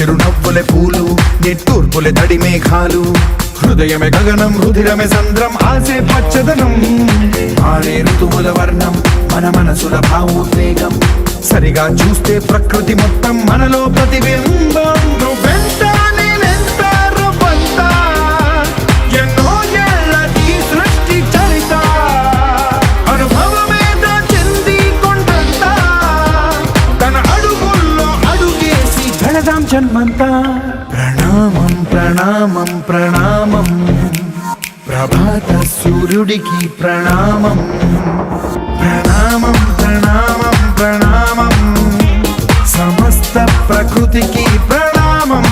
చిరునవ్వులే పూలు నిట్టూర్పులే తడి మేఘాలు హృదయమే గగనం రుధిరమే సంద్రం ఆసే పచ్చదనం మారే ఋతువుల వర్ణం మన మనసుల భావోద్వేగం సరిగా చూస్తే ప్రకృతి మొత్తం మనలో ప్రతిబింబం నువ్వెంత నేనెంత రవ్వంత ఎన్నో ఏళ్ళ ఈ సృష్టి చరిత అనుభవమేద చెంది కొండంత తన అడుగుల్లో అడుగేసి గడదాం జన్మంతా ప్రణామం ప్రణామం ప్రణామం ప్రభాత సూర్యుడికి ప్రణామం ప్రణామం ప్రణామం ప్రణామం సమస్త ప్రకృతికి ప్రణామం